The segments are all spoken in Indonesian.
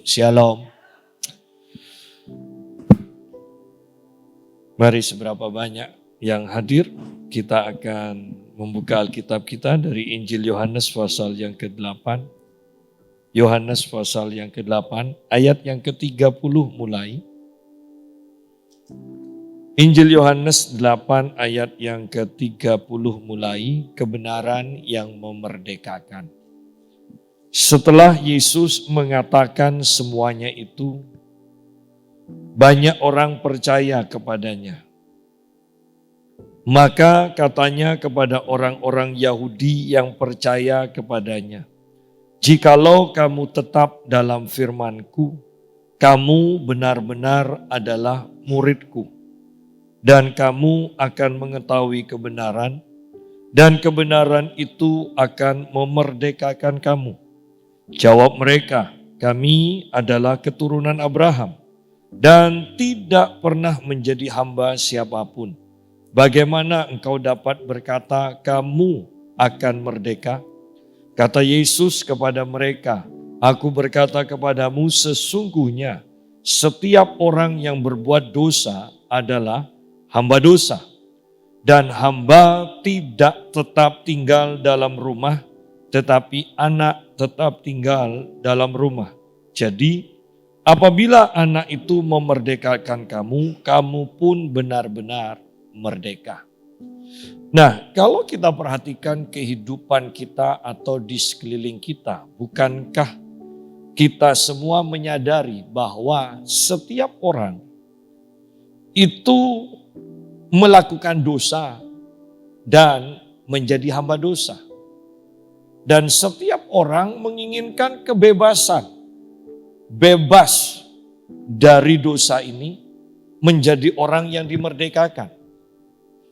Shalom. Mari seberapa banyak yang hadir, kita akan membuka Alkitab kita dari Injil Yohanes pasal yang ke-8. Yohanes pasal yang ke-8, ayat yang ke-30 mulai. Injil Yohanes 8 ayat yang ke-30 mulai, kebenaran yang memerdekakan. Setelah Yesus mengatakan semuanya itu, banyak orang percaya kepadanya. Maka katanya kepada orang-orang Yahudi yang percaya kepadanya, "Jikalau kamu tetap dalam firman-Ku, kamu benar-benar adalah murid-Ku, dan kamu akan mengetahui kebenaran, dan kebenaran itu akan memerdekakan kamu." Jawab mereka, "Kami adalah keturunan Abraham dan tidak pernah menjadi hamba siapapun. Bagaimana engkau dapat berkata kamu akan merdeka?" Kata Yesus kepada mereka, "Aku berkata kepadamu sesungguhnya setiap orang yang berbuat dosa adalah hamba dosa. Dan hamba tidak tetap tinggal dalam rumah, tetapi anak tetap tinggal dalam rumah. Jadi apabila anak itu memerdekakan kamu, kamu pun benar-benar merdeka." Nah, kalau kita perhatikan kehidupan kita atau di sekeliling kita, bukankah kita semua menyadari bahwa setiap orang itu melakukan dosa dan menjadi hamba dosa? Dan setiap orang menginginkan kebebasan, bebas dari dosa ini, menjadi orang yang dimerdekakan.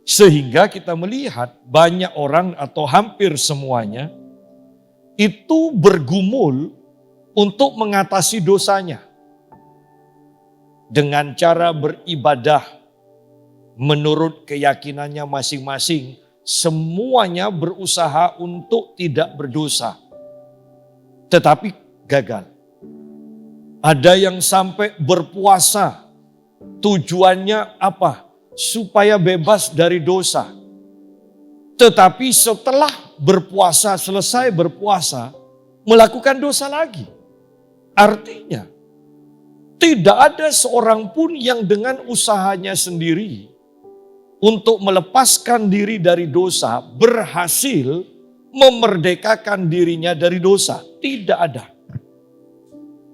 Sehingga kita melihat banyak orang atau hampir semuanya itu bergumul untuk mengatasi dosanya dengan cara beribadah menurut keyakinannya masing-masing. Semuanya berusaha untuk tidak berdosa, tetapi gagal. Ada yang sampai berpuasa, tujuannya apa? Supaya bebas dari dosa. Tetapi setelah berpuasa, selesai berpuasa, melakukan dosa lagi. Artinya, tidak ada seorang pun yang dengan usahanya sendiri untuk melepaskan diri dari dosa, berhasil memerdekakan dirinya dari dosa. Tidak ada.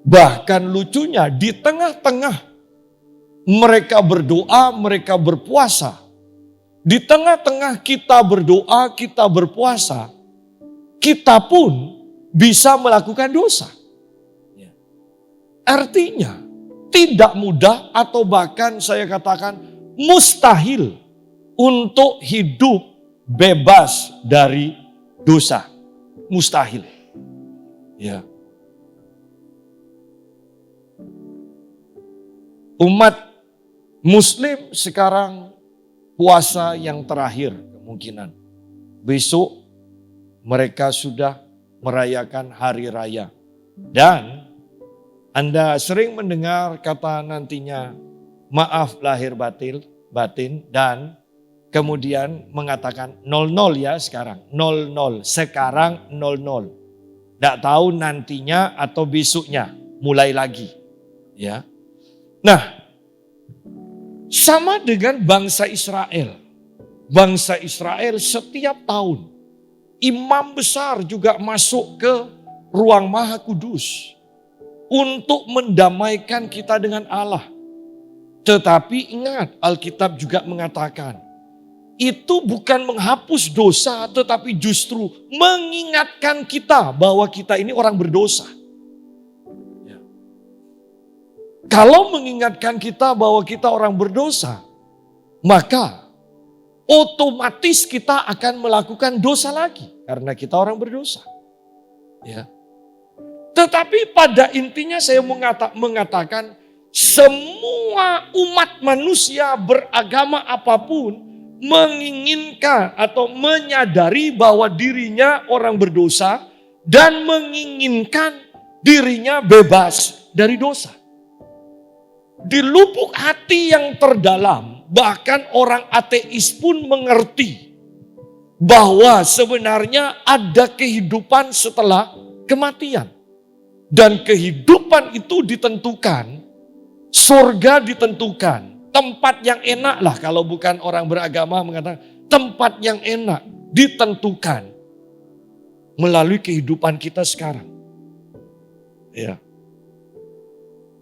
Bahkan lucunya di tengah-tengah mereka berdoa, mereka berpuasa. Di tengah-tengah kita berdoa, kita berpuasa, kita pun bisa melakukan dosa. Artinya tidak mudah atau bahkan saya katakan mustahil untuk hidup bebas dari dosa. Mustahil. Ya. Umat Muslim sekarang puasa yang terakhir kemungkinan. Besok mereka sudah merayakan hari raya. Dan Anda sering mendengar kata nantinya maaf lahir batin dan kemudian mengatakan 00 ya sekarang. 00. Sekarang 00. Tidak tahu nantinya atau besoknya mulai lagi. Ya. Nah, sama dengan bangsa Israel. Bangsa Israel setiap tahun imam besar juga masuk ke ruang Maha Kudus untuk mendamaikan kita dengan Allah. Tetapi ingat, Alkitab juga mengatakan itu bukan menghapus dosa, tetapi justru mengingatkan kita bahwa kita ini orang berdosa. Kalau mengingatkan kita bahwa kita orang berdosa, maka otomatis kita akan melakukan dosa lagi karena kita orang berdosa. Ya. Tetapi pada intinya saya mengatakan semua umat manusia beragama apapun menginginkan atau menyadari bahwa dirinya orang berdosa dan menginginkan dirinya bebas dari dosa. Di lubuk hati yang terdalam, bahkan orang ateis pun mengerti bahwa sebenarnya ada kehidupan setelah kematian. Dan kehidupan itu ditentukan, surga ditentukan, tempat yang enak lah kalau bukan orang beragama mengatakan tempat yang enak ditentukan melalui kehidupan kita sekarang. Ya.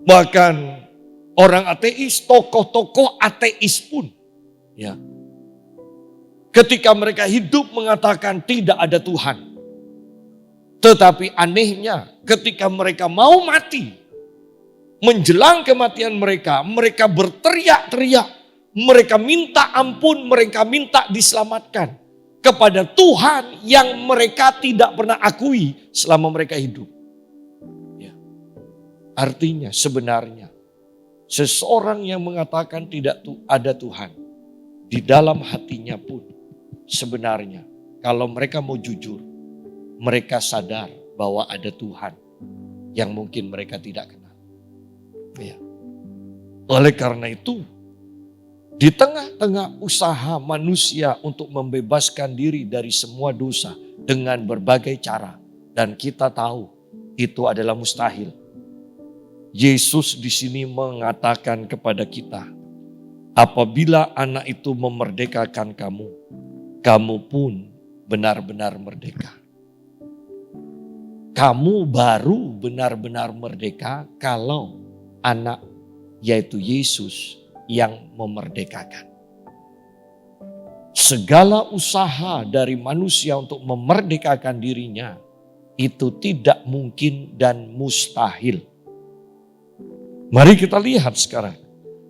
Bahkan orang ateis, tokoh-tokoh ateis pun, ya, ketika mereka hidup mengatakan tidak ada Tuhan. Tetapi anehnya ketika mereka mau mati, menjelang kematian mereka, mereka berteriak-teriak, mereka minta ampun, mereka minta diselamatkan kepada Tuhan yang mereka tidak pernah akui selama mereka hidup. Ya. Artinya sebenarnya seseorang yang mengatakan tidak ada Tuhan, di dalam hatinya pun sebenarnya kalau mereka mau jujur, mereka sadar bahwa ada Tuhan yang mungkin mereka tidak kenal. Ya. Oleh karena itu, di tengah-tengah usaha manusia untuk membebaskan diri dari semua dosa dengan berbagai cara, dan kita tahu itu adalah mustahil. Yesus di sini mengatakan kepada kita, apabila anak itu memerdekakan kamu, kamu pun benar-benar merdeka. Kamu baru benar-benar merdeka kalau anak, yaitu Yesus, yang memerdekakan. Segala usaha dari manusia untuk memerdekakan dirinya itu tidak mungkin dan mustahil. Mari kita lihat sekarang.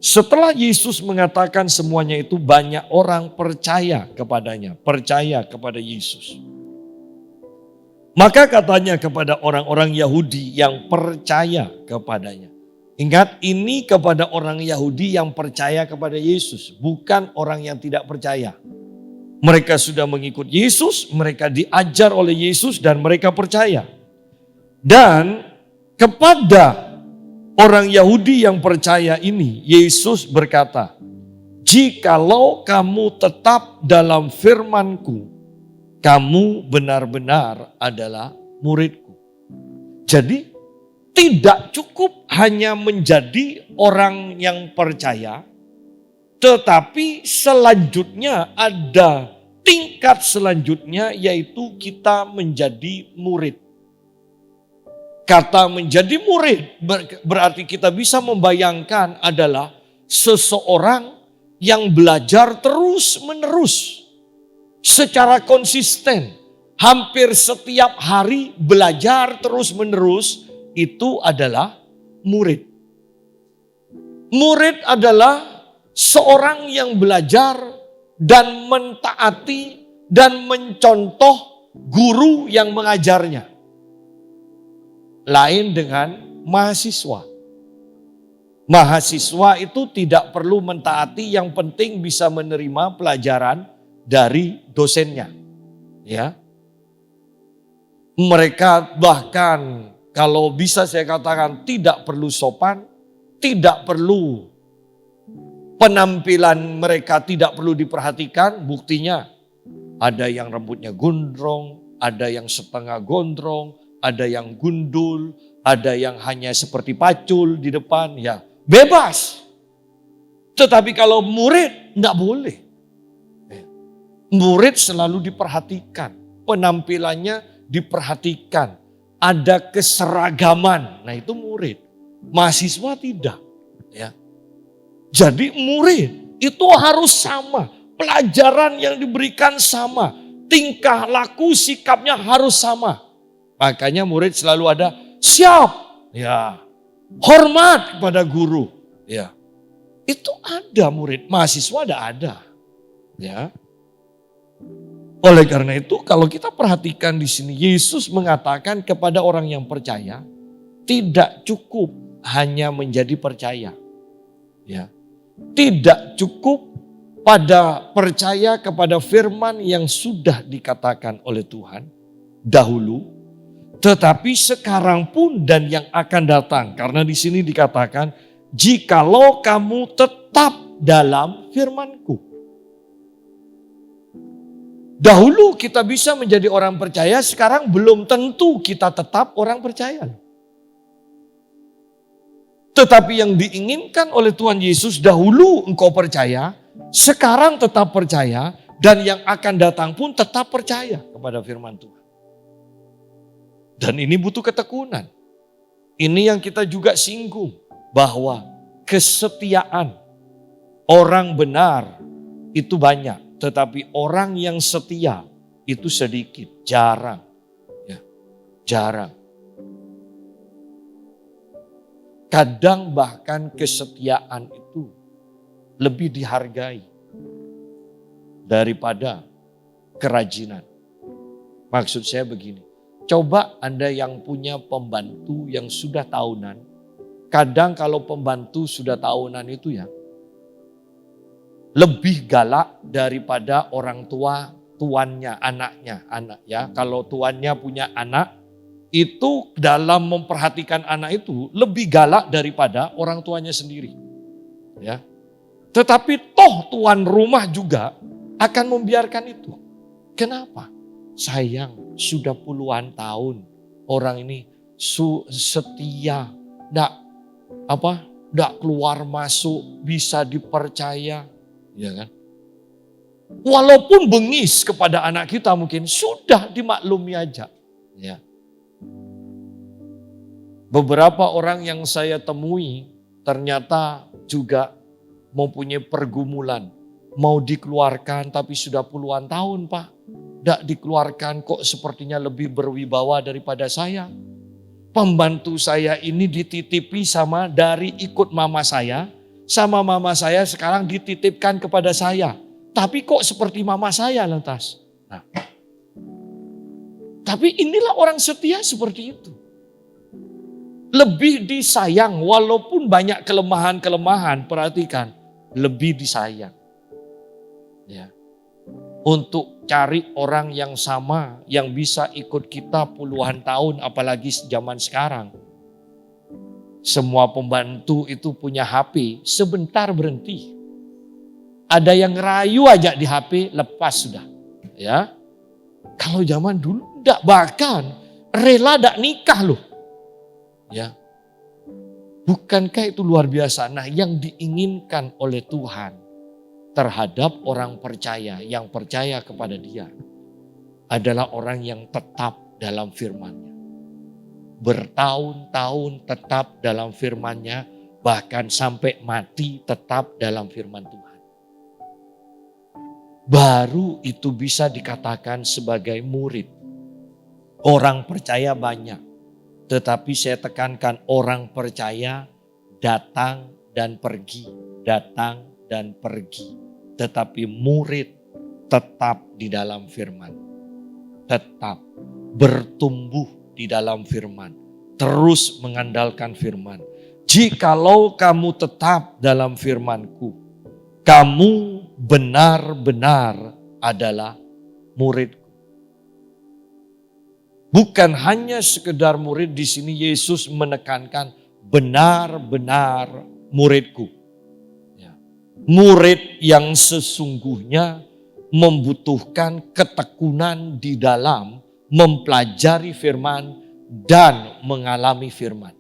Setelah Yesus mengatakan semuanya itu, banyak orang percaya kepadanya, percaya kepada Yesus. Maka katanya kepada orang-orang Yahudi yang percaya kepadanya. Ingat, ini kepada orang Yahudi yang percaya kepada Yesus, bukan orang yang tidak percaya. Mereka sudah mengikut Yesus, mereka diajar oleh Yesus dan mereka percaya. Dan kepada orang Yahudi yang percaya ini, Yesus berkata, jikalau kamu tetap dalam firman-Ku, kamu benar-benar adalah murid-Ku. Jadi tidak cukup hanya menjadi orang yang percaya, tetapi selanjutnya ada tingkat selanjutnya, yaitu kita menjadi murid. Kata menjadi murid berarti kita bisa membayangkan adalah seseorang yang belajar terus-menerus secara konsisten. Hampir setiap hari belajar terus-menerus, itu adalah murid. Murid adalah seorang yang belajar dan mentaati dan mencontoh guru yang mengajarnya. Lain dengan mahasiswa. Mahasiswa itu tidak perlu mentaati, yang penting bisa menerima pelajaran dari dosennya. Ya. Mereka bahkan kalau bisa saya katakan tidak perlu sopan, tidak perlu penampilan mereka tidak perlu diperhatikan. Buktinya ada yang rambutnya gondrong, ada yang setengah gondrong, ada yang gundul, ada yang hanya seperti pacul di depan, ya bebas. Tetapi kalau murid enggak boleh. Murid selalu diperhatikan, penampilannya diperhatikan, ada keseragaman. Nah itu murid. Mahasiswa tidak. Ya. Jadi murid itu harus sama, pelajaran yang diberikan sama, tingkah laku sikapnya harus sama. Makanya murid selalu ada siap, ya, hormat kepada guru, ya. Itu ada murid, mahasiswa ada, ya. Oleh karena itu kalau kita perhatikan di sini, Yesus mengatakan kepada orang yang percaya, tidak cukup hanya menjadi percaya. Ya. Tidak cukup pada percaya kepada firman yang sudah dikatakan oleh Tuhan dahulu, Tetapi sekarang pun dan yang akan datang. Karena di sini dikatakan, jikalau kamu tetap dalam firman-Ku. Dahulu kita bisa menjadi orang percaya, sekarang belum tentu kita tetap orang percaya. Tetapi yang diinginkan oleh Tuhan Yesus, dahulu engkau percaya, sekarang tetap percaya, dan yang akan datang pun tetap percaya kepada firman Tuhan. Dan ini butuh ketekunan. Ini yang kita juga singgung, bahwa kesetiaan orang benar itu banyak. Tetapi orang yang setia itu sedikit, jarang. Ya, jarang. Kadang bahkan kesetiaan itu lebih dihargai daripada kerajinan. Maksud saya begini, coba Anda yang punya pembantu yang sudah tahunan, kadang kalau pembantu sudah tahunan itu ya, lebih galak daripada orang tua tuannya, anaknya, anak ya. Kalau tuannya punya anak, itu dalam memperhatikan anak itu lebih galak daripada orang tuanya sendiri. Ya. Tetapi toh tuan rumah juga akan membiarkan itu. Kenapa? Sayang, sudah puluhan tahun orang ini setia, enggak keluar masuk, bisa dipercaya. Ya kan? Walaupun bengis kepada anak kita mungkin sudah dimaklumi aja. Ya. Beberapa orang yang saya temui ternyata juga mempunyai pergumulan. Mau dikeluarkan tapi sudah puluhan tahun Pak. Tidak dikeluarkan kok sepertinya lebih berwibawa daripada saya. Pembantu saya ini dititipi sama dari ikut mama saya. Sama mama saya sekarang dititipkan kepada saya. Tapi kok seperti mama saya lantas. Nah, tapi inilah orang setia seperti itu. Lebih disayang walaupun banyak kelemahan-kelemahan. Perhatikan, lebih disayang. Ya. Untuk cari orang yang sama, yang bisa ikut kita puluhan tahun, apalagi zaman sekarang. Semua pembantu itu punya HP, sebentar berhenti. Ada yang ngerayu aja di HP, lepas sudah. Ya, kalau zaman dulu enggak, bahkan rela enggak nikah loh. Ya, bukankah itu luar biasa? Nah, yang diinginkan oleh Tuhan terhadap orang percaya, yang percaya kepada Dia, adalah orang yang tetap dalam firman-Nya. Bertahun-tahun tetap dalam firman-Nya, bahkan sampai mati tetap dalam firman Tuhan. Baru itu bisa dikatakan sebagai murid. Orang percaya banyak, tetapi saya tekankan orang percaya datang dan pergi, datang dan pergi. Tetapi murid tetap di dalam firman. Tetap bertumbuh di dalam firman, terus mengandalkan firman. Jikalau kamu tetap dalam firman-Ku, kamu benar-benar adalah murid-Ku. Bukan hanya sekedar murid, di sini Yesus menekankan benar-benar murid-Ku. Ya. Murid yang sesungguhnya membutuhkan ketekunan di dalam mempelajari firman dan mengalami firman.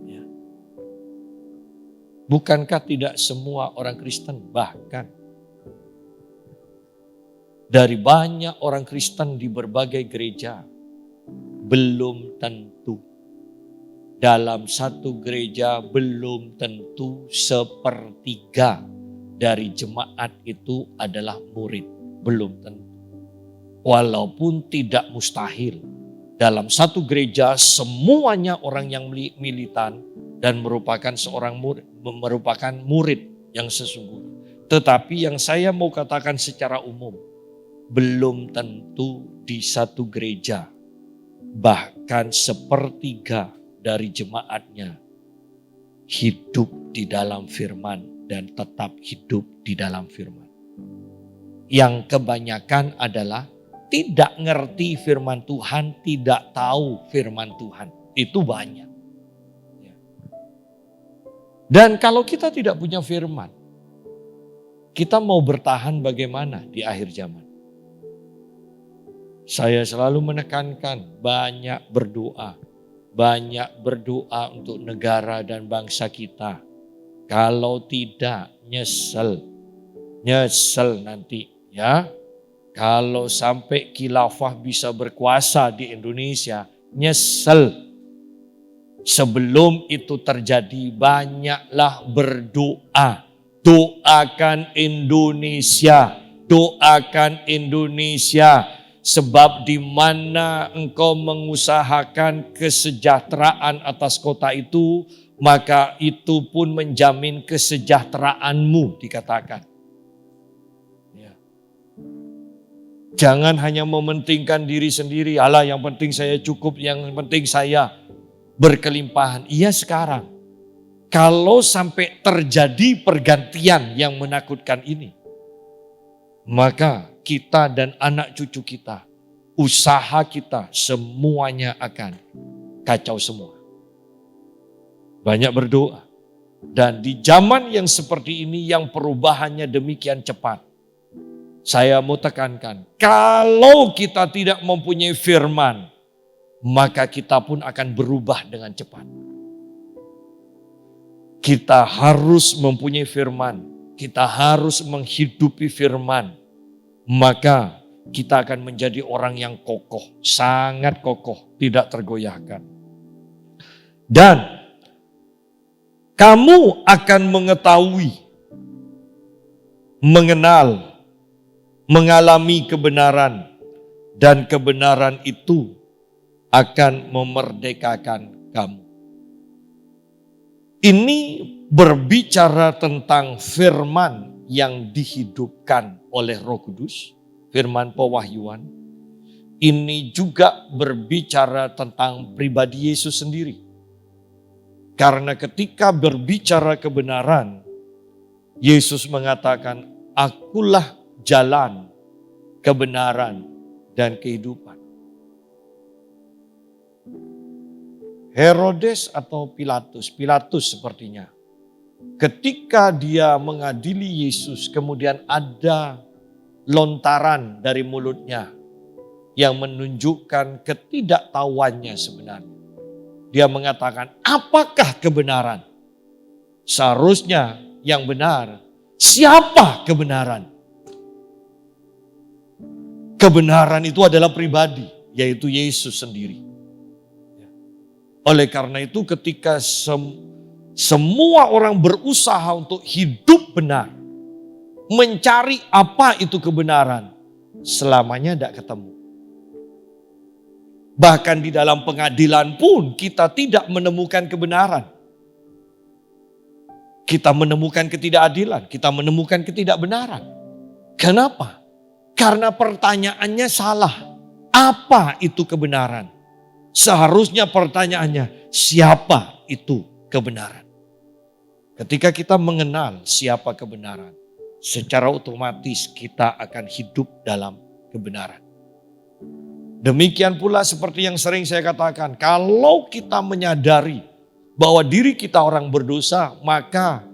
Ya. Bukankah tidak semua orang Kristen, bahkan dari banyak orang Kristen di berbagai gereja, belum tentu dalam satu gereja, belum tentu sepertiga dari jemaat itu adalah murid. Belum tentu. Walaupun tidak mustahil. Dalam satu gereja semuanya orang yang militan dan merupakan seorang murid, merupakan murid yang sesungguhnya. Tetapi yang saya mau katakan secara umum, belum tentu di satu gereja, bahkan sepertiga dari jemaatnya hidup di dalam firman dan tetap hidup di dalam firman. Yang kebanyakan adalah tidak ngerti firman Tuhan, tidak tahu firman Tuhan. Itu banyak. Dan kalau kita tidak punya firman, kita mau bertahan bagaimana di akhir zaman? Saya selalu menekankan banyak berdoa. Banyak berdoa untuk negara dan bangsa kita. Kalau tidak, nyesel. Nyesel nanti ya. Kalau sampai khilafah bisa berkuasa di Indonesia, nyesel. Sebelum itu terjadi, banyaklah berdoa. Doakan Indonesia, doakan Indonesia. Sebab di mana engkau mengusahakan kesejahteraan atas kota itu, maka itu pun menjamin kesejahteraanmu, dikatakan. Ya. Jangan hanya mementingkan diri sendiri, alah yang penting saya cukup, yang penting saya berkelimpahan. Iya sekarang, kalau sampai terjadi pergantian yang menakutkan ini, maka kita dan anak cucu kita, usaha kita, semuanya akan kacau semua. Banyak berdoa. Dan di zaman yang seperti ini yang perubahannya demikian cepat, saya mau tekankan, kalau kita tidak mempunyai firman, maka kita pun akan berubah dengan cepat. Kita harus mempunyai firman, kita harus menghidupi firman. Maka kita akan menjadi orang yang kokoh, sangat kokoh, tidak tergoyahkan. Dan kamu akan mengetahui, mengenal, mengalami kebenaran, dan kebenaran itu akan memerdekakan kamu. Ini berbicara tentang firman yang dihidupkan oleh Roh Kudus, firman pewahyuan. Ini juga berbicara tentang pribadi Yesus sendiri. Karena ketika berbicara kebenaran, Yesus mengatakan, akulah jalan, kebenaran, dan kehidupan. Herodes atau Pilatus sepertinya. Ketika dia mengadili Yesus, kemudian ada lontaran dari mulutnya yang menunjukkan ketidaktahuannya sebenarnya. Dia mengatakan, apakah kebenaran? Seharusnya yang benar, siapa kebenaran? Kebenaran itu adalah pribadi, yaitu Yesus sendiri. Oleh karena itu ketika semua orang berusaha untuk hidup benar, mencari apa itu kebenaran, selamanya tidak ketemu. Bahkan di dalam pengadilan pun kita tidak menemukan kebenaran. Kita menemukan ketidakadilan, kita menemukan ketidakbenaran. Kenapa? Karena pertanyaannya salah. Apa itu kebenaran? Seharusnya pertanyaannya, siapa itu kebenaran? Ketika kita mengenal siapa kebenaran, secara otomatis kita akan hidup dalam kebenaran. Demikian pula seperti yang sering saya katakan, kalau kita menyadari bahwa diri kita orang berdosa, maka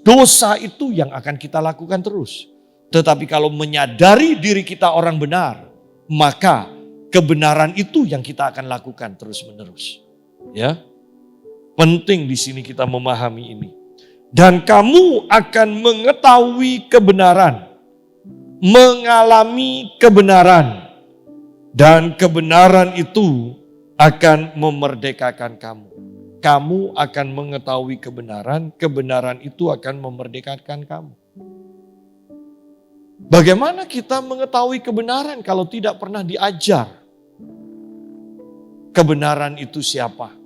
dosa itu yang akan kita lakukan terus. Tetapi kalau menyadari diri kita orang benar, maka kebenaran itu yang kita akan lakukan terus menerus. Ya, penting di sini kita memahami ini. Dan kamu akan mengetahui kebenaran, mengalami kebenaran, dan kebenaran itu akan memerdekakan kamu. Kamu akan mengetahui kebenaran, kebenaran itu akan memerdekakan kamu. Bagaimana kita mengetahui kebenaran kalau tidak pernah diajar? Kebenaran itu siapa?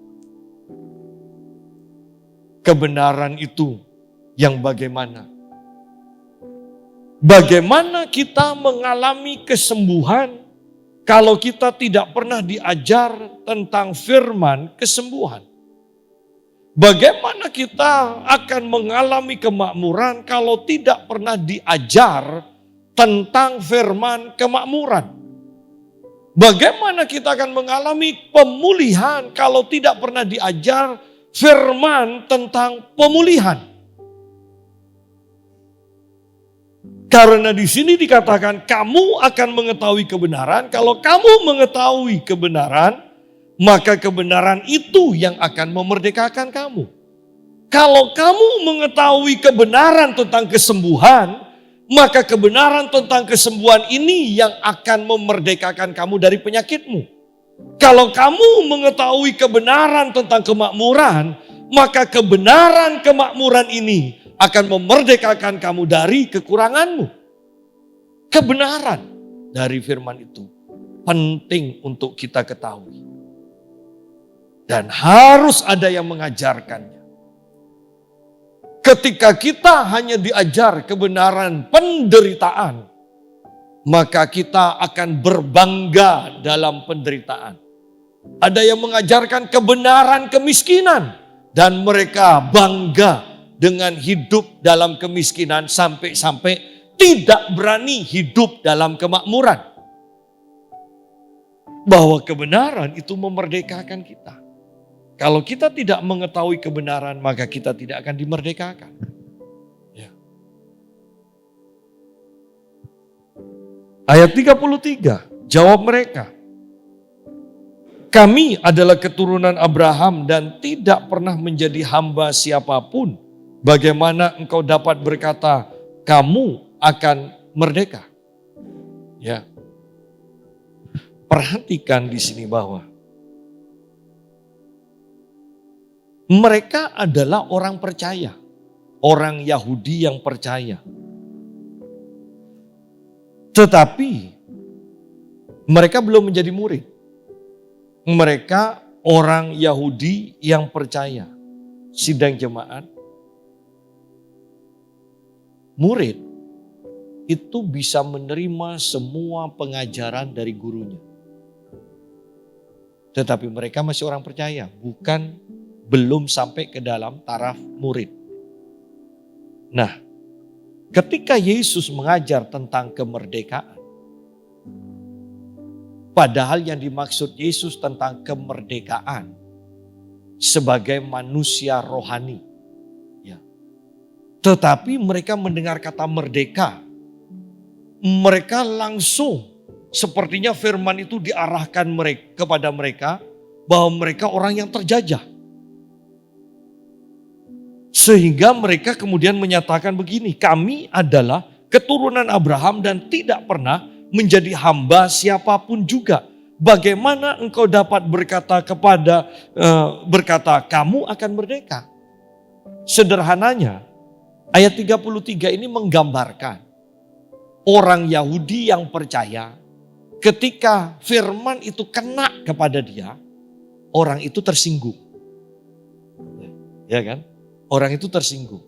Kebenaran itu yang bagaimana? Bagaimana kita mengalami kesembuhan kalau kita tidak pernah diajar tentang firman kesembuhan? Bagaimana kita akan mengalami kemakmuran kalau tidak pernah diajar tentang firman kemakmuran? Bagaimana kita akan mengalami pemulihan kalau tidak pernah diajar firman tentang pemulihan? Karena di sini dikatakan kamu akan mengetahui kebenaran. Kalau kamu mengetahui kebenaran, maka kebenaran itu yang akan memerdekakan kamu. Kalau kamu mengetahui kebenaran tentang kesembuhan, maka kebenaran tentang kesembuhan ini yang akan memerdekakan kamu dari penyakitmu. Kalau kamu mengetahui kebenaran tentang kemakmuran, maka kebenaran kemakmuran ini akan memerdekakan kamu dari kekuranganmu. Kebenaran dari firman itu penting untuk kita ketahui. Dan harus ada yang mengajarkannya. Ketika kita hanya diajar kebenaran penderitaan, maka kita akan berbangga dalam penderitaan. Ada yang mengajarkan kebenaran kemiskinan dan mereka bangga dengan hidup dalam kemiskinan sampai-sampai tidak berani hidup dalam kemakmuran. Bahwa kebenaran itu memerdekakan kita. Kalau kita tidak mengetahui kebenaran, maka kita tidak akan dimerdekakan. Ya. Ayat 33, jawab mereka. Kami adalah keturunan Abraham dan tidak pernah menjadi hamba siapapun. Bagaimana engkau dapat berkata, kamu akan merdeka? Ya. Perhatikan di sini bahwa mereka adalah orang percaya, orang Yahudi yang percaya. Tetapi mereka belum menjadi murid. Mereka orang Yahudi yang percaya. Sidang jemaat, murid itu bisa menerima semua pengajaran dari gurunya. Tetapi mereka masih orang percaya, belum sampai ke dalam taraf murid. Nah, ketika Yesus mengajar tentang kemerdekaan, padahal yang dimaksud Yesus tentang kemerdekaan sebagai manusia rohani. Ya. Tetapi mereka mendengar kata merdeka, mereka langsung sepertinya firman itu diarahkan kepada mereka bahwa mereka orang yang terjajah. Sehingga mereka kemudian menyatakan begini, kami adalah keturunan Abraham dan tidak pernah menjadi hamba siapapun juga. Bagaimana engkau dapat berkata kamu akan merdeka? Sederhananya, ayat 33 ini menggambarkan orang Yahudi yang percaya ketika firman itu kena kepada dia, orang itu tersinggung. Ya kan? Orang itu tersinggung.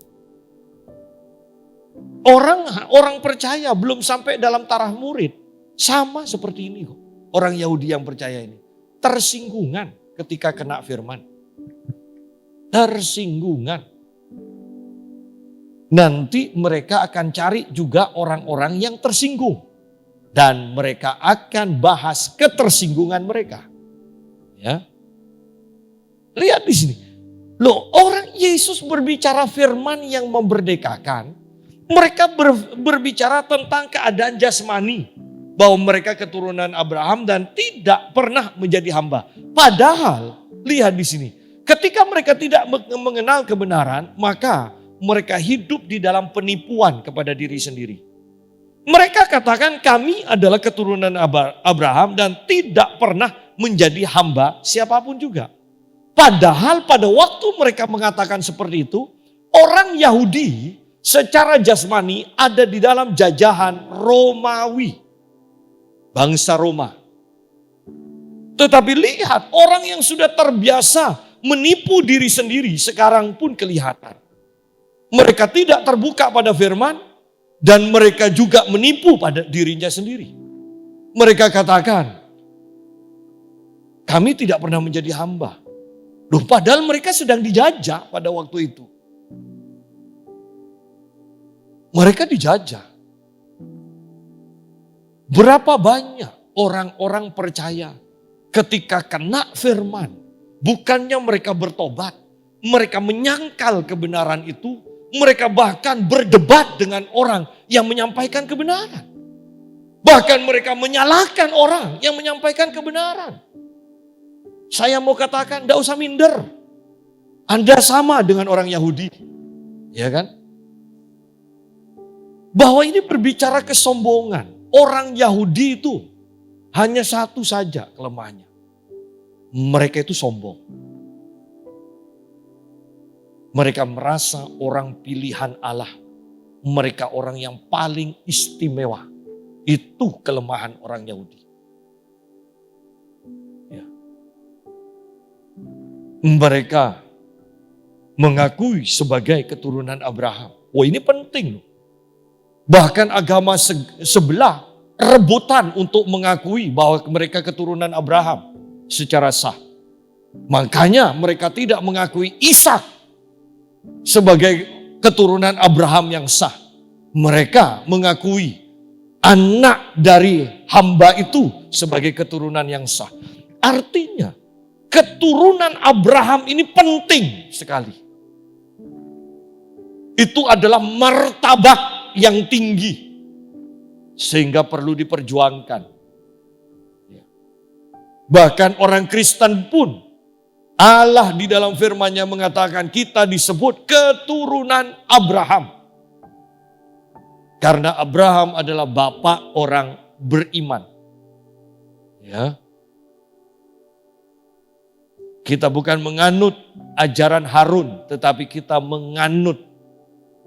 Orang percaya belum sampai dalam taraf murid. Sama seperti ini kok. Orang Yahudi yang percaya ini. Tersinggungan ketika kena firman. Tersinggungan. Nanti mereka akan cari juga orang-orang yang tersinggung. Dan mereka akan bahas ketersinggungan mereka. Ya. Lihat di sini. Loh, orang Yesus berbicara firman yang memerdekakan. Mereka berbicara tentang keadaan jasmani. Bahwa mereka keturunan Abraham dan tidak pernah menjadi hamba. Padahal, lihat di sini. Ketika mereka tidak mengenal kebenaran, maka mereka hidup di dalam penipuan kepada diri sendiri. Mereka katakan kami adalah keturunan Abraham dan tidak pernah menjadi hamba siapapun juga. Padahal pada waktu mereka mengatakan seperti itu, orang Yahudi secara jasmani ada di dalam jajahan Romawi. Bangsa Roma. Tetapi lihat orang yang sudah terbiasa menipu diri sendiri sekarang pun kelihatan. Mereka tidak terbuka pada firman dan mereka juga menipu pada dirinya sendiri. Mereka katakan, kami tidak pernah menjadi hamba. Loh, padahal mereka sedang dijajah pada waktu itu. Mereka dijajah. Berapa banyak orang-orang percaya ketika kena firman, bukannya mereka bertobat, mereka menyangkal kebenaran itu, mereka bahkan berdebat dengan orang yang menyampaikan kebenaran. Bahkan mereka menyalahkan orang yang menyampaikan kebenaran. Saya mau katakan, tidak usah minder. Anda sama dengan orang Yahudi. Ya kan? Bahwa ini berbicara kesombongan. Orang Yahudi itu hanya satu saja kelemahannya. Mereka itu sombong. Mereka merasa orang pilihan Allah. Mereka orang yang paling istimewa. Itu kelemahan orang Yahudi. Ya. Mereka mengakui sebagai keturunan Abraham. Wah, ini penting loh. Bahkan agama sebelah rebutan untuk mengakui bahwa mereka keturunan Abraham secara sah. Makanya mereka tidak mengakui Ishak sebagai keturunan Abraham yang sah. Mereka mengakui anak dari hamba itu sebagai keturunan yang sah. Artinya keturunan Abraham ini penting sekali. Itu adalah martabat yang tinggi. Sehingga perlu diperjuangkan. Bahkan orang Kristen pun Allah di dalam firman-Nya mengatakan kita disebut keturunan Abraham. Karena Abraham adalah bapak orang beriman. Ya. Kita bukan menganut ajaran Harun, tetapi kita menganut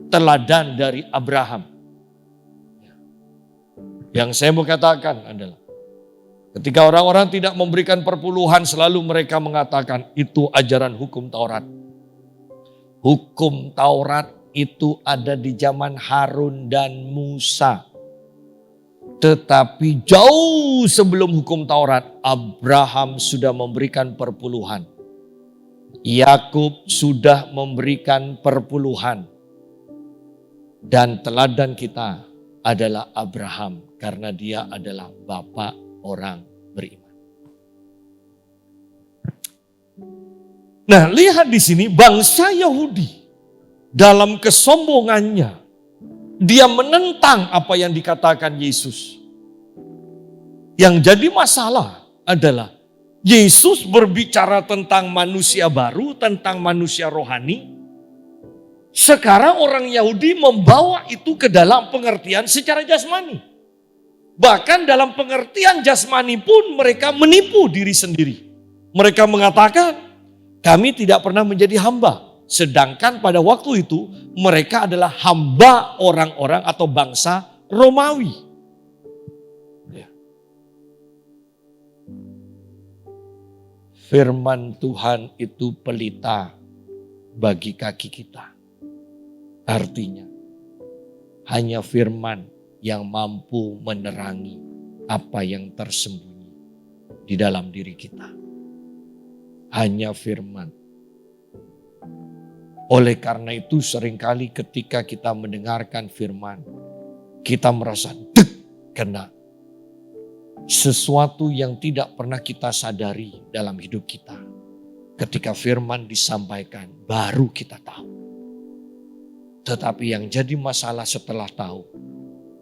teladan dari Abraham. Yang saya mau katakan adalah ketika orang-orang tidak memberikan perpuluhan, selalu mereka mengatakan itu ajaran hukum Taurat. Hukum Taurat itu ada di zaman Harun dan Musa. Tetapi jauh sebelum hukum Taurat, Abraham sudah memberikan perpuluhan. Yakub sudah memberikan perpuluhan. Dan teladan kita adalah Abraham karena dia adalah bapak orang beriman. Nah, lihat di sini bangsa Yahudi dalam kesombongannya dia menentang apa yang dikatakan Yesus. Yang jadi masalah adalah Yesus berbicara tentang manusia baru, tentang manusia rohani. Sekarang orang Yahudi membawa itu ke dalam pengertian secara jasmani. Bahkan dalam pengertian jasmani pun mereka menipu diri sendiri. Mereka mengatakan, kami tidak pernah menjadi hamba. Sedangkan pada waktu itu mereka adalah hamba orang-orang atau bangsa Romawi. Ya. Firman Tuhan itu pelita bagi kaki kita. Artinya, hanya firman yang mampu menerangi apa yang tersembunyi di dalam diri kita. Hanya firman. Oleh karena itu seringkali ketika kita mendengarkan firman, kita merasa kena. Sesuatu yang tidak pernah kita sadari dalam hidup kita. Ketika firman disampaikan, baru kita tahu. Tetapi yang jadi masalah setelah tahu,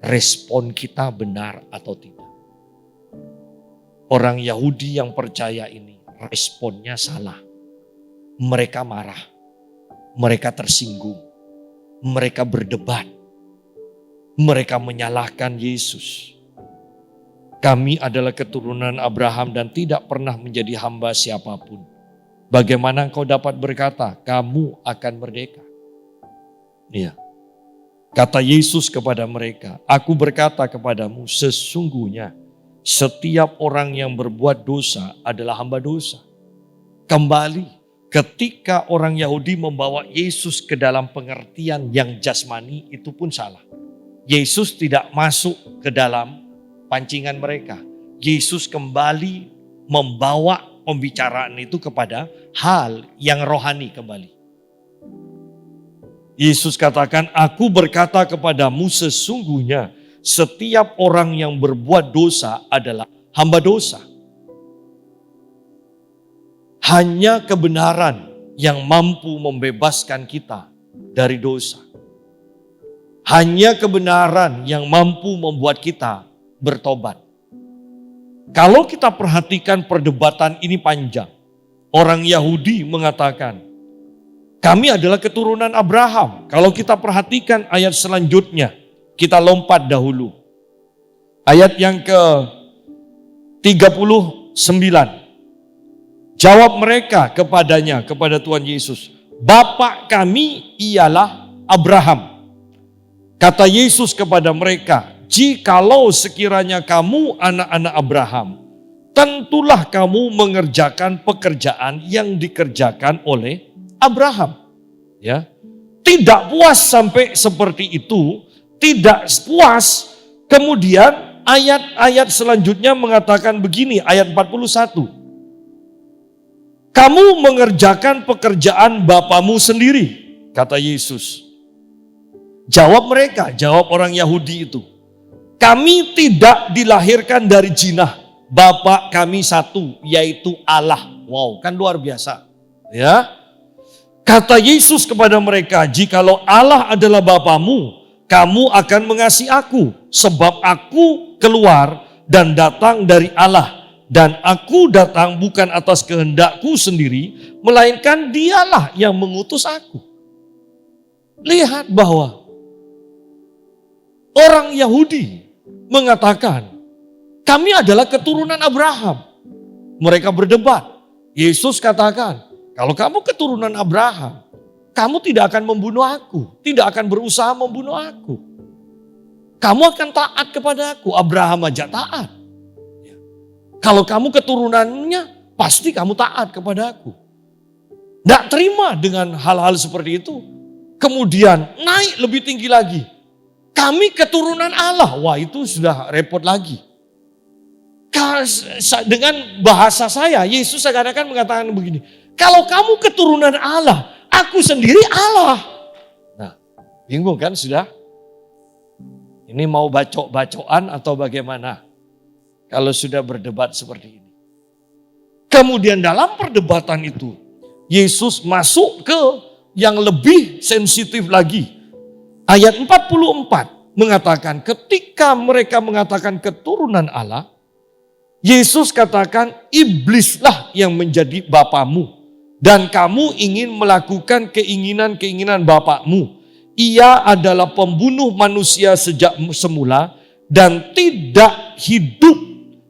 respon kita benar atau tidak. Orang Yahudi yang percaya ini, responnya salah. Mereka marah, mereka tersinggung, mereka berdebat, mereka menyalahkan Yesus. Kami adalah keturunan Abraham dan tidak pernah menjadi hamba siapapun. Bagaimana engkau dapat berkata, kamu akan merdeka? Iya. Kata Yesus kepada mereka, aku berkata kepadamu sesungguhnya setiap orang yang berbuat dosa adalah hamba dosa. Kembali, ketika orang Yahudi membawa Yesus ke dalam pengertian yang jasmani itu pun salah. Yesus tidak masuk ke dalam pancingan mereka. Yesus kembali membawa pembicaraan itu kepada hal yang rohani kembali. Yesus katakan, aku berkata kepadamu sesungguhnya setiap orang yang berbuat dosa adalah hamba dosa. Hanya kebenaran yang mampu membebaskan kita dari dosa. Hanya kebenaran yang mampu membuat kita bertobat. Kalau kita perhatikan perdebatan ini panjang. Orang Yahudi mengatakan, kami adalah keturunan Abraham. Kalau kita perhatikan ayat selanjutnya, kita lompat dahulu. Ayat yang ke-39. Jawab mereka kepadanya, kepada Tuhan Yesus, Bapa kami ialah Abraham. Kata Yesus kepada mereka, jikalau sekiranya kamu anak-anak Abraham, tentulah kamu mengerjakan pekerjaan yang dikerjakan oleh Abraham. Ya, tidak puas sampai seperti itu, tidak puas. Kemudian ayat-ayat selanjutnya mengatakan begini, ayat 41. Kamu mengerjakan pekerjaan bapamu sendiri, kata Yesus. Jawab mereka, jawab orang Yahudi itu. Kami tidak dilahirkan dari jinah. Bapa kami satu, yaitu Allah. Wow, kan luar biasa. Ya. Kata Yesus kepada mereka, jikalau Allah adalah bapamu, kamu akan mengasihi aku. Sebab aku keluar dan datang dari Allah. Dan aku datang bukan atas kehendakku sendiri, melainkan dialah yang mengutus aku. Lihat bahwa orang Yahudi mengatakan, kami adalah keturunan Abraham. Mereka berdebat. Yesus katakan, kalau kamu keturunan Abraham, kamu tidak akan membunuh aku. Tidak akan berusaha membunuh aku. Kamu akan taat kepada aku. Abraham aja taat. Kalau kamu keturunannya, pasti kamu taat kepada aku. Tidak terima dengan hal-hal seperti itu. Kemudian naik lebih tinggi lagi. Kami keturunan Allah. Wah, itu sudah repot lagi. Dengan bahasa saya, Yesus seakan-akan mengatakan begini. Kalau kamu keturunan Allah, aku sendiri Allah. Nah, bingung kan sudah? Ini mau bacok-bacokan atau bagaimana? Kalau sudah berdebat seperti ini. Kemudian dalam perdebatan itu, Yesus masuk ke yang lebih sensitif lagi. Ayat 44 mengatakan, ketika mereka mengatakan keturunan Allah, Yesus katakan, iblislah yang menjadi bapamu. Dan kamu ingin melakukan keinginan-keinginan bapakmu. Ia adalah pembunuh manusia sejak semula dan tidak hidup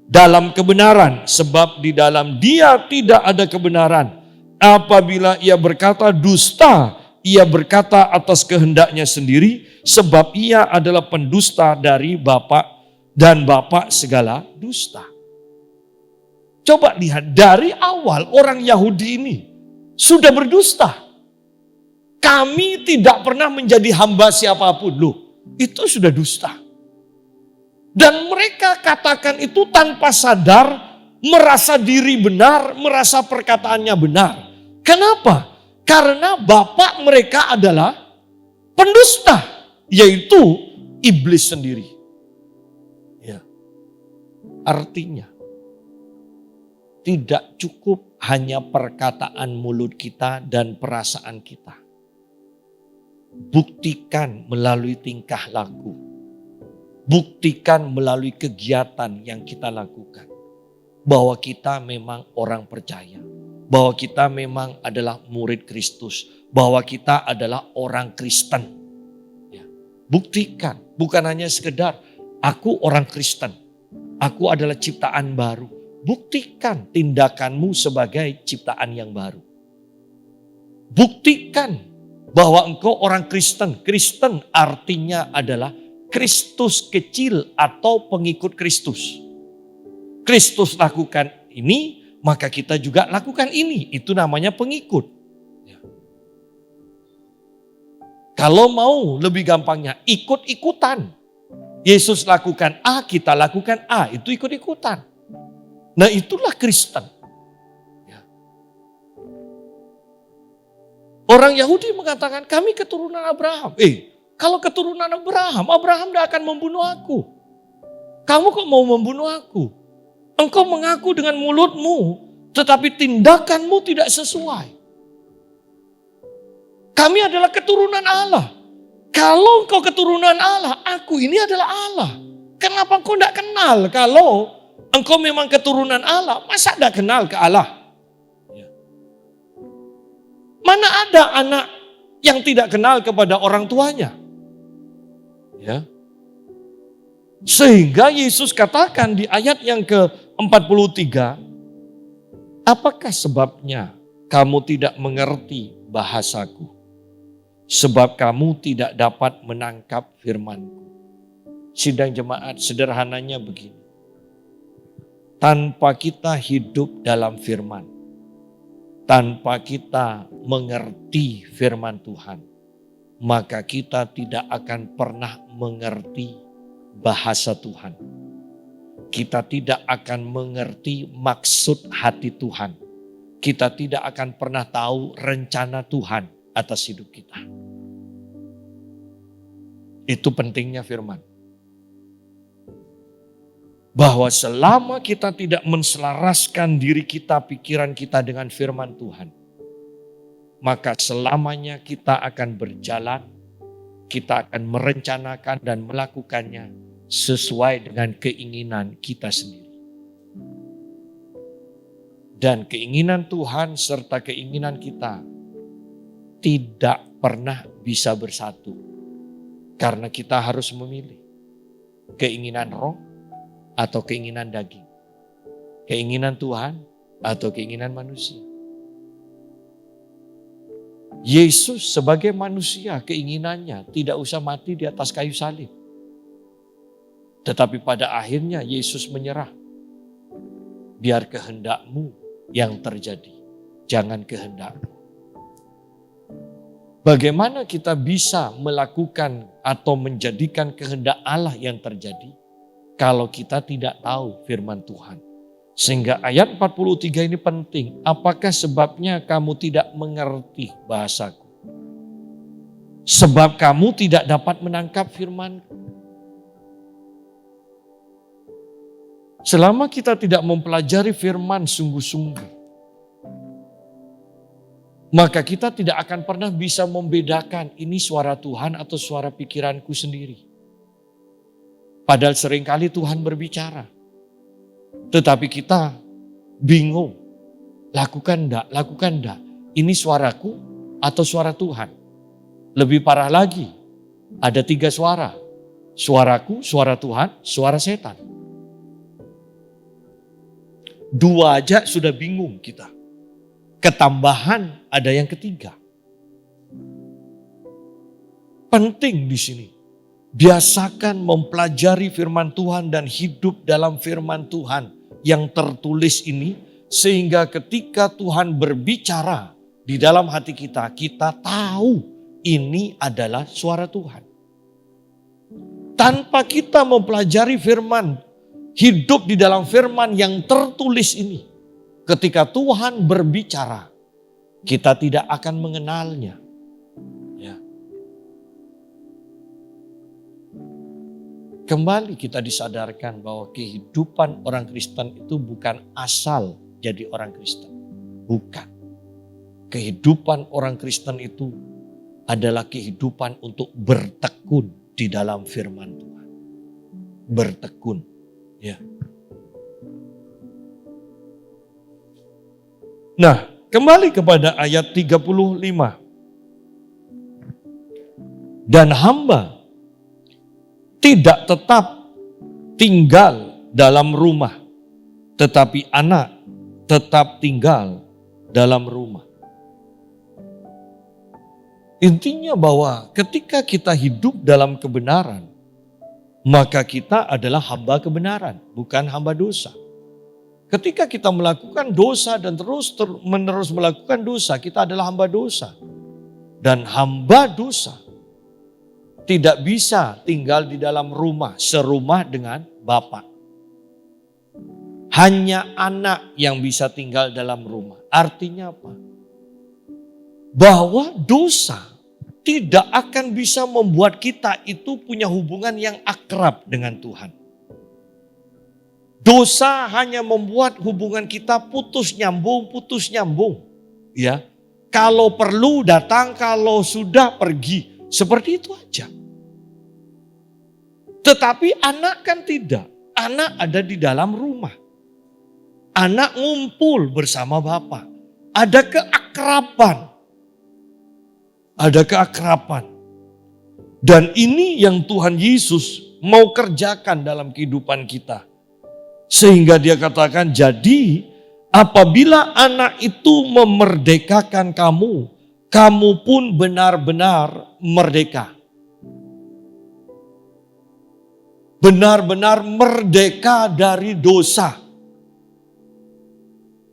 dalam kebenaran, sebab di dalam dia tidak ada kebenaran. Apabila ia berkata dusta, ia berkata atas kehendaknya sendiri, sebab ia adalah pendusta dari Bapa dan Bapa segala dusta. Coba lihat, dari awal orang Yahudi ini sudah berdusta. Kami tidak pernah menjadi hamba siapapun. Loh, itu sudah dusta. Dan mereka katakan itu tanpa sadar, merasa diri benar, merasa perkataannya benar. Kenapa? Karena bapak mereka adalah pendusta, yaitu iblis sendiri. Ya. Artinya, tidak cukup hanya perkataan mulut kita dan perasaan kita. Buktikan melalui tingkah laku. Buktikan melalui kegiatan yang kita lakukan. Bahwa kita memang orang percaya. Bahwa kita memang adalah murid Kristus. Bahwa kita adalah orang Kristen. Ya. Buktikan. Bukan hanya sekedar aku orang Kristen. Aku adalah ciptaan baru. Buktikan tindakanmu sebagai ciptaan yang baru. Buktikan bahwa engkau orang Kristen. Kristen artinya adalah Kristus kecil atau pengikut Kristus. Kristus lakukan ini, maka kita juga lakukan ini. Itu namanya pengikut. Ya. Kalau mau lebih gampangnya, ikut-ikutan. Yesus lakukan A, kita lakukan A. Itu ikut-ikutan. Nah, itulah Kristen. Ya. Orang Yahudi mengatakan, kami keturunan Abraham. Kalau keturunan Abraham tidak akan membunuh aku. Kamu kok mau membunuh aku? Engkau mengaku dengan mulutmu, tetapi tindakanmu tidak sesuai. Kami adalah keturunan Allah. Kalau engkau keturunan Allah, aku ini adalah Allah. Kenapa engkau tidak kenal? Kalau engkau memang keturunan Allah, masa tidak kenal ke Allah? Mana ada anak yang tidak kenal kepada orang tuanya? Ya. Sehingga Yesus katakan di ayat yang ke-43, apakah sebabnya kamu tidak mengerti bahasaku? Sebab kamu tidak dapat menangkap firman-Ku. Sidang jemaat, sederhananya begini. Tanpa kita hidup dalam firman, tanpa kita mengerti firman Tuhan, maka kita tidak akan pernah mengerti bahasa Tuhan. Kita tidak akan mengerti maksud hati Tuhan. Kita tidak akan pernah tahu rencana Tuhan atas hidup kita. Itu pentingnya firman. Bahwa selama kita tidak menselaraskan diri kita, pikiran kita dengan firman Tuhan, maka selamanya kita akan berjalan, kita akan merencanakan dan melakukannya sesuai dengan keinginan kita sendiri. Dan keinginan Tuhan serta keinginan kita tidak pernah bisa bersatu. Karena kita harus memilih keinginan roh atau keinginan daging. Keinginan Tuhan atau keinginan manusia. Yesus sebagai manusia keinginannya tidak usah mati di atas kayu salib. Tetapi pada akhirnya Yesus menyerah. Biar kehendakmu yang terjadi, jangan kehendakku. Bagaimana kita bisa melakukan atau menjadikan kehendak Allah yang terjadi kalau kita tidak tahu firman Tuhan? Sehingga ayat 43 ini penting. Apakah sebabnya kamu tidak mengerti bahasaku? Sebab kamu tidak dapat menangkap firman-Ku. Selama kita tidak mempelajari firman sungguh-sungguh, maka kita tidak akan pernah bisa membedakan ini suara Tuhan atau suara pikiranku sendiri. Padahal seringkali Tuhan berbicara. Tetapi kita bingung. Lakukan enggak? Ini suaraku atau suara Tuhan? Lebih parah lagi, ada 3 suara. Suaraku, suara Tuhan, suara setan. 2 aja sudah bingung kita. Ketambahan ada yang ketiga. Penting di sini. Biasakan mempelajari firman Tuhan dan hidup dalam firman Tuhan yang tertulis ini. Sehingga ketika Tuhan berbicara di dalam hati kita, kita tahu ini adalah suara Tuhan. Tanpa kita mempelajari firman, hidup di dalam firman yang tertulis ini, ketika Tuhan berbicara, kita tidak akan mengenalnya. Ya. Kembali kita disadarkan bahwa kehidupan orang Kristen itu bukan asal jadi orang Kristen. Bukan. Kehidupan orang Kristen itu adalah kehidupan untuk bertekun di dalam firman Tuhan. Bertekun. Ya. Nah, kembali kepada ayat 35. Dan hamba tidak tetap tinggal dalam rumah, tetapi anak tetap tinggal dalam rumah. Intinya bahwa ketika kita hidup dalam kebenaran, maka kita adalah hamba kebenaran, bukan hamba dosa. Ketika kita melakukan dosa dan terus-menerus melakukan dosa, kita adalah hamba dosa. Dan hamba dosa tidak bisa tinggal di dalam rumah, serumah dengan Bapa. Hanya anak yang bisa tinggal dalam rumah. Artinya apa? Bahwa dosa tidak akan bisa membuat kita itu punya hubungan yang akrab dengan Tuhan. Dosa hanya membuat hubungan kita putus nyambung. Ya, kalau perlu datang, kalau sudah pergi. Seperti itu aja. Tetapi anak kan tidak. Anak ada di dalam rumah. Anak ngumpul bersama Bapa. Ada keakraban. Ada keakraban. Dan ini yang Tuhan Yesus mau kerjakan dalam kehidupan kita. Sehingga dia katakan, jadi apabila anak itu memerdekakan kamu, kamu pun benar-benar merdeka. Benar-benar merdeka dari dosa.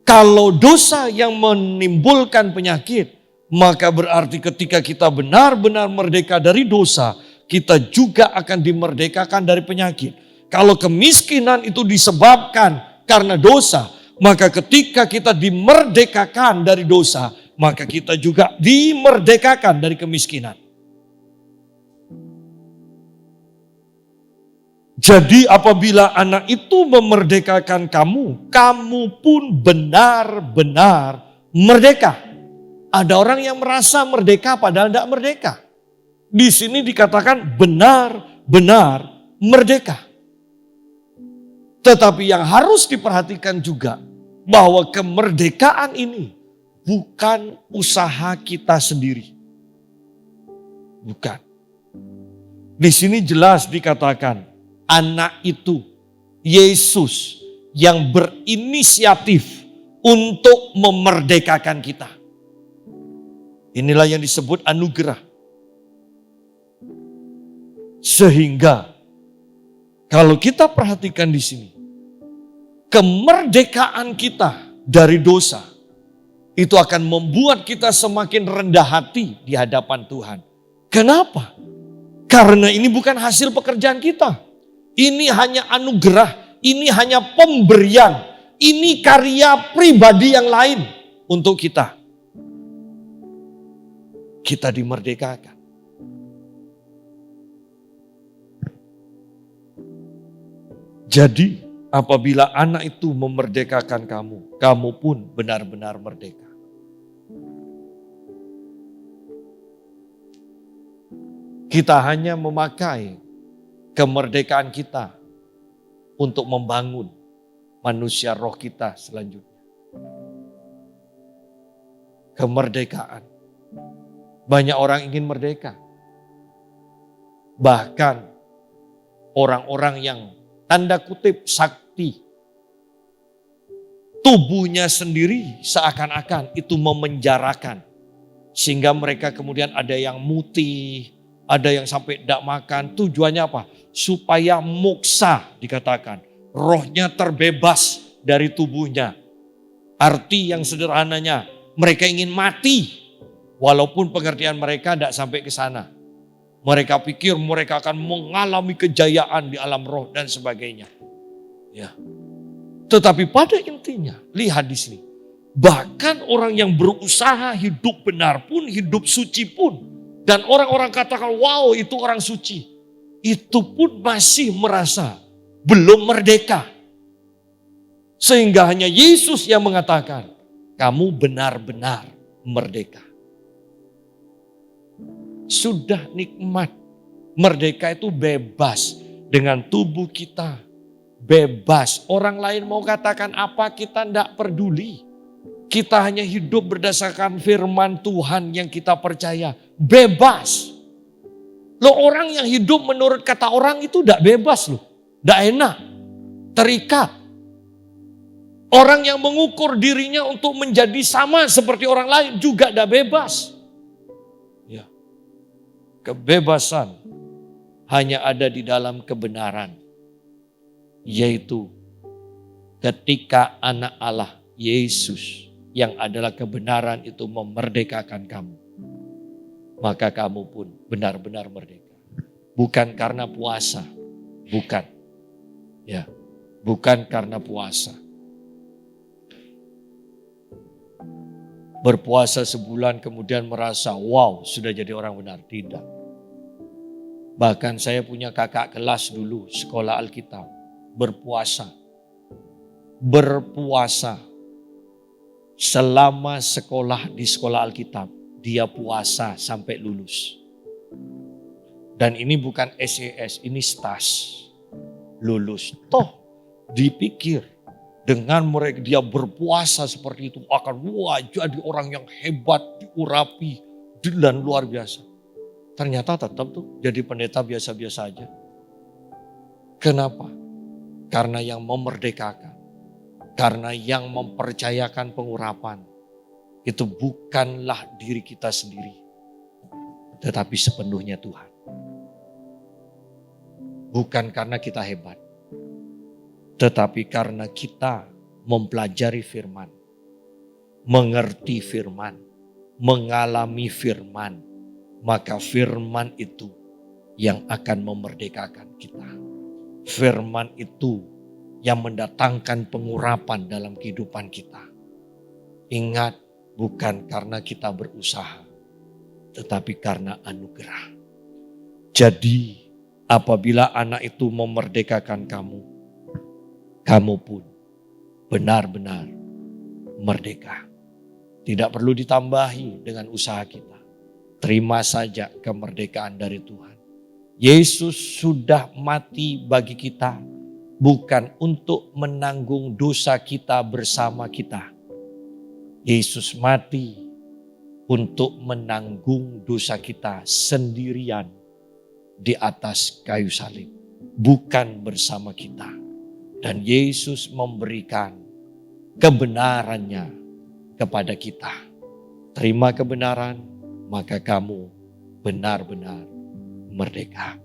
Kalau dosa yang menimbulkan penyakit, maka berarti ketika kita benar-benar merdeka dari dosa, kita juga akan dimerdekakan dari penyakit. Kalau kemiskinan itu disebabkan karena dosa, maka ketika kita dimerdekakan dari dosa, maka kita juga dimerdekakan dari kemiskinan. Jadi apabila anak itu memerdekakan kamu, kamu pun benar-benar merdeka. Ada orang yang merasa merdeka padahal tidak merdeka. Di sini dikatakan benar-benar merdeka. Tetapi yang harus diperhatikan juga bahwa kemerdekaan ini bukan usaha kita sendiri. Bukan. Di sini jelas dikatakan anak itu Yesus yang berinisiatif untuk memerdekakan kita. Inilah yang disebut anugerah. Sehingga kalau kita perhatikan di sini, kemerdekaan kita dari dosa itu akan membuat kita semakin rendah hati di hadapan Tuhan. Kenapa? Karena ini bukan hasil pekerjaan kita. Ini hanya anugerah, ini hanya pemberian, ini karya pribadi yang lain untuk kita. Kita dimerdekakan. Jadi apabila anak itu memerdekakan kamu, kamu pun benar-benar merdeka. Kita hanya memakai kemerdekaan kita untuk membangun manusia roh kita selanjutnya. Kemerdekaan. Banyak orang ingin merdeka. Bahkan orang-orang yang tanda kutip sakti. Tubuhnya sendiri seakan-akan itu memenjarakan. Sehingga mereka kemudian ada yang mutih, ada yang sampai tidak makan. Tujuannya apa? Supaya moksa dikatakan. Rohnya terbebas dari tubuhnya. Arti yang sederhananya, mereka ingin mati. Walaupun pengertian mereka tidak sampai ke sana. Mereka pikir mereka akan mengalami kejayaan di alam roh dan sebagainya. Ya. Tetapi pada intinya, lihat di sini. Bahkan orang yang berusaha hidup benar pun, hidup suci pun. Dan orang-orang katakan, wow itu orang suci. Itu pun masih merasa belum merdeka. Sehingga hanya Yesus yang mengatakan, kamu benar-benar merdeka. Sudah nikmat. Merdeka itu bebas dengan tubuh kita. Bebas. Orang lain mau katakan apa, kita tidak peduli. Kita hanya hidup berdasarkan firman Tuhan yang kita percaya. Bebas. Loh, orang yang hidup menurut kata orang itu tidak bebas loh. Tidak enak. Terikat. Orang yang mengukur dirinya untuk menjadi sama seperti orang lain juga tidak bebas. Ya. Kebebasan hanya ada di dalam kebenaran. Yaitu ketika anak Allah Yesus yang adalah kebenaran itu memerdekakan kamu. Maka kamu pun benar-benar merdeka. Bukan karena puasa. Bukan. Ya, bukan karena puasa. Berpuasa sebulan kemudian merasa wow sudah jadi orang benar. Tidak. Bahkan saya punya kakak kelas dulu sekolah Alkitab. Berpuasa berpuasa. Selama sekolah di sekolah Alkitab, dia puasa sampai lulus. Dan ini bukan SES, ini STAS. Lulus. Toh dipikir dengan mereka dia berpuasa seperti itu akan jadi orang yang hebat, diurapi, dan luar biasa. Ternyata tetap tuh jadi pendeta biasa-biasa aja. Kenapa? Karena yang memerdekakan, karena yang mempercayakan pengurapan, itu bukanlah diri kita sendiri, tetapi sepenuhnya Tuhan. Bukan karena kita hebat, tetapi karena kita mempelajari firman, mengerti firman, mengalami firman, maka firman itu yang akan memerdekakan kita. Firman itu yang mendatangkan pengurapan dalam kehidupan kita. Ingat, bukan karena kita berusaha, tetapi karena anugerah. Jadi, apabila anak itu memerdekakan kamu, kamu pun benar-benar merdeka. Tidak perlu ditambahi dengan usaha kita. Terima saja kemerdekaan dari Tuhan. Yesus sudah mati bagi kita, bukan untuk menanggung dosa kita bersama kita. Yesus mati untuk menanggung dosa kita sendirian di atas kayu salib, bukan bersama kita. Dan Yesus memberikan kebenarannya kepada kita. Terima kebenaran, maka kamu benar-benar merdeka.